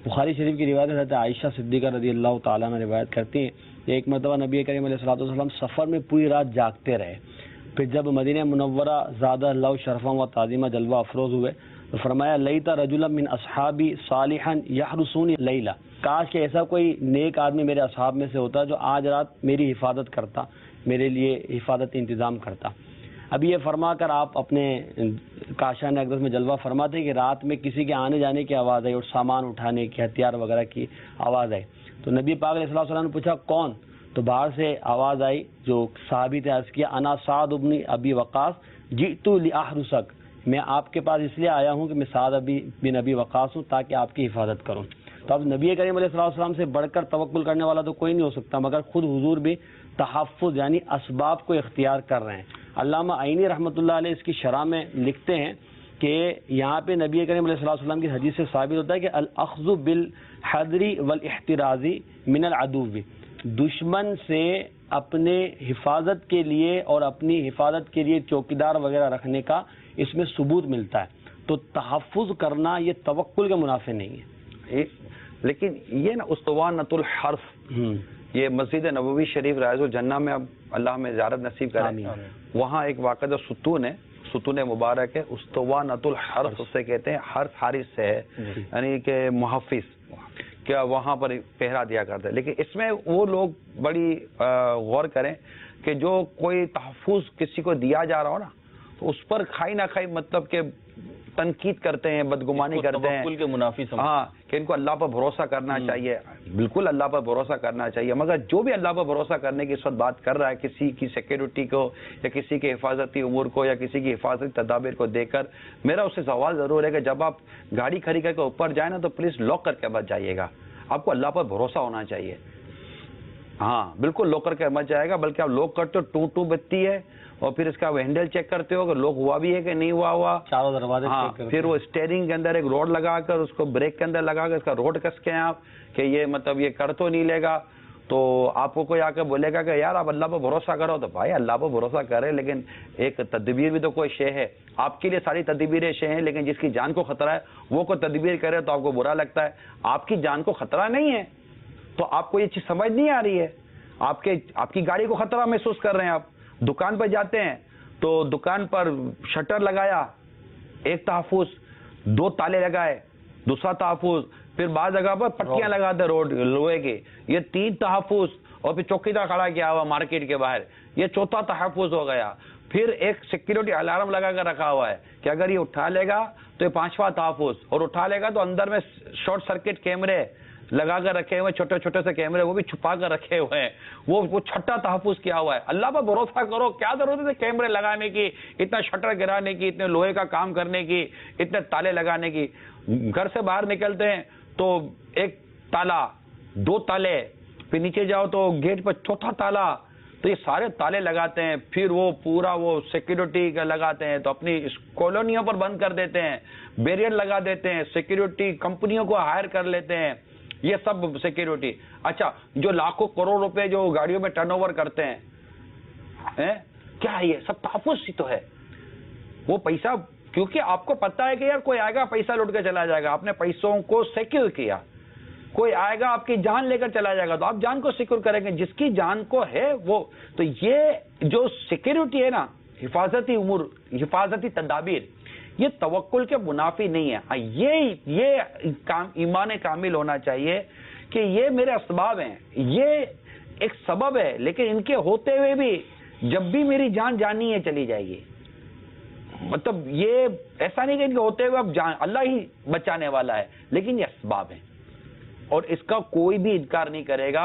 بخاری شریف کی روایت حضرت عائشہ صدیقہ رضی اللہ تعالیٰ عنہ روایت کرتی ہیں کہ ایک مرتبہ نبی کریم علیہ الصلوۃ والسلام سفر میں پوری رات جاگتے رہے. پھر جب مدینہ منورہ زادہ اللہ شرفا و تعظیمہ جلوہ افروز ہوئے تو فرمایا لیت رجلا من اصحابی صالحا یحرسونی لیلا، کاش کہ ایسا کوئی نیک آدمی میرے اصحاب میں سے ہوتا جو آج رات میری حفاظت کرتا، میرے لیے حفاظت انتظام کرتا. ابھی یہ فرما کر آپ اپنے کاشان اقدس میں جلوہ فرماتے ہیں کہ رات میں کسی کے آنے جانے کی آواز آئی اور سامان اٹھانے کی، ہتھیار وغیرہ کی آواز آئی. تو نبی پاک علیہ السلام نے پوچھا کون؟ تو باہر سے آواز آئی، جو صحابی تھے، عرض کیا انا سعد بن ابی وقاص جئت لاحرسک، میں آپ کے پاس اس لیے آیا ہوں کہ میں سعد بن ابی وقاص ہوں تاکہ آپ کی حفاظت کروں. تو اب نبی کریم علیہ السلام سے بڑھ کر توکل کرنے والا تو کوئی نہیں ہو سکتا، مگر خود حضور بھی تحفظ یعنی اسباب کو اختیار کر رہے ہیں. علامہ عینی رحمۃ اللہ علیہ اس کی شرح میں لکھتے ہیں کہ یہاں پہ نبی کریم علیہ السلام کی حدیث سے ثابت ہوتا ہے کہ الاخذ بالحذر والاحتراز من العدو، دشمن سے اپنے حفاظت کے لیے اور اپنی حفاظت کے لیے چوکیدار وغیرہ رکھنے کا اس میں ثبوت ملتا ہے. تو تحفظ کرنا یہ توکل کے منافع نہیں ہے. لیکن یہ نا اسطوانۃ الحرف، یہ مسجد نبوی شریف رائز الجنہ میں اب اللہ میں زیارت نصیب کرے، وہاں ایک واقعہ جو ستون ہے، ستون مبارک ہے، اسطوانۃ الحرف اسے کہتے ہیں، حرف حارث سے ہے یعنی کہ محفظ، کیا وہاں پر پہرا دیا کرتا ہے. لیکن اس میں وہ لوگ بڑی غور کریں کہ جو کوئی تحفظ کسی کو دیا جا رہا ہو نا تو اس پر کھائی نہ کھائی مطلب کہ تنقید کرتے ہیں، بدگمانی کرتے ہیں، توکل کے منافی سمجھتے ہیں. ہاں کہ ان کو اللہ پر بھروسہ کرنا چاہیے. بالکل اللہ پر بھروسہ کرنا چاہیے، مگر جو بھی اللہ پر بھروسہ کرنے کی اس وقت بات کر رہا ہے کسی کی سیکیورٹی کو یا کسی کے حفاظتی امور کو یا کسی کی حفاظتی تدابیر کو دے کر، میرا اس سے سوال ضرور ہے کہ جب آپ گاڑی کھڑی کر کے اوپر جائیں نا تو پلیز لاک کر کے مت جائیے گا. آپ کو اللہ پر بھروسہ ہونا چاہیے. ہاں بالکل لاک کر کے مت جائے گا، بلکہ آپ لاک کرتے ہو ٹو بجتی ہے اور پھر اس کا ہینڈل چیک کرتے ہو کہ لوک ہوا بھی ہے کہ نہیں ہوا، چاروں دروازے چیک کرتے. پھر وہ اسٹیئرنگ کے اندر ایک روڈ لگا کر اس کو بریک کے اندر لگا کر اس کا روڈ کس کے ہیں آپ کہ یہ مطلب یہ کر تو نہیں لے گا. تو آپ کو کوئی آ کے بولے گا کہ یار آپ اللہ پر بھروسہ کرو، تو بھائی اللہ پر بھروسہ کرے لیکن ایک تدبیر بھی تو کوئی شے ہے. آپ کے لیے ساری تدبیریں شے ہیں، لیکن جس کی جان کو خطرہ ہے وہ کوئی تدبیر کرے تو آپ کو برا لگتا ہے. آپ کی جان کو خطرہ نہیں ہے تو آپ کو یہ چیز سمجھ نہیں آ رہی ہے. آپ کی گاڑی کو خطرہ محسوس کر رہے ہیں. آپ دکان پہ جاتے ہیں تو دکان پر شٹر لگایا، ایک تحفظ، دو تالے لگائے، دوسرا تحفظ، پھر بعض جگہ پر پٹیاں لگاتے روڈ لوہے کے، یہ تین تحفظ، اور پھر چوکیدار کھڑا کیا ہوا مارکیٹ کے باہر، یہ چوتھا تحفظ ہو گیا. پھر ایک سیکیورٹی الارم لگا کر رکھا ہوا ہے کہ اگر یہ اٹھا لے گا تو یہ پانچواں تحفظ، اور اٹھا لے گا تو اندر میں شارٹ سرکٹ کیمرے لگا کر رکھے ہوئے، چھوٹے چھوٹے سے کیمرے وہ بھی چھپا کر رکھے ہوئے ہیں. وہ چھٹا تحفظ کیا ہوا ہے. اللہ پر بھروسہ کرو، کیا ضرورت ہے کیمرے لگانے کی، اتنا شٹر گرانے کی، اتنے لوہے کا کام کرنے کی، اتنے تالے لگانے کی. گھر سے باہر نکلتے ہیں تو ایک تالا، دو تالے، پھر نیچے جاؤ تو گیٹ پر چوتھا تالا. تو یہ سارے تالے لگاتے ہیں، پھر وہ پورا وہ سیکیورٹی کا لگاتے ہیں تو اپنی کالونیوں پر بند کر دیتے ہیں، بیریئر لگا دیتے ہیں، سیکیورٹی کمپنیوں کو ہائر کر لیتے ہیں. یہ سب سیکیورٹی. اچھا جو لاکھوں کروڑ روپے جو گاڑیوں میں ٹرن اوور کرتے ہیں، کیا ہے یہ سب تحفظ ہی تو ہے. وہ پیسہ کیونکہ آپ کو پتا ہے کہ یار کوئی آئے گا پیسہ لوٹ کے چلا جائے گا، آپ نے پیسوں کو سیکیور کیا. کوئی آئے گا آپ کی جان لے کر چلا جائے گا تو آپ جان کو سیکیور کریں گے. جس کی جان کو ہے وہ تو یہ جو سیکیورٹی ہے نا، حفاظتی امور، حفاظتی تدابیر، یہ توکل کے منافی نہیں ہے. یہ ایمان کامل ہونا چاہیے کہ یہ میرے اسباب ہیں، یہ ایک سبب ہے، لیکن ان کے ہوتے ہوئے بھی جب بھی میری جان جانی ہے چلی جائے گی. مطلب یہ ایسا نہیں کہ ان کے ہوتے ہوئے اب اللہ ہی بچانے والا ہے، لیکن یہ اسباب ہیں اور اس کا کوئی بھی انکار نہیں کرے گا.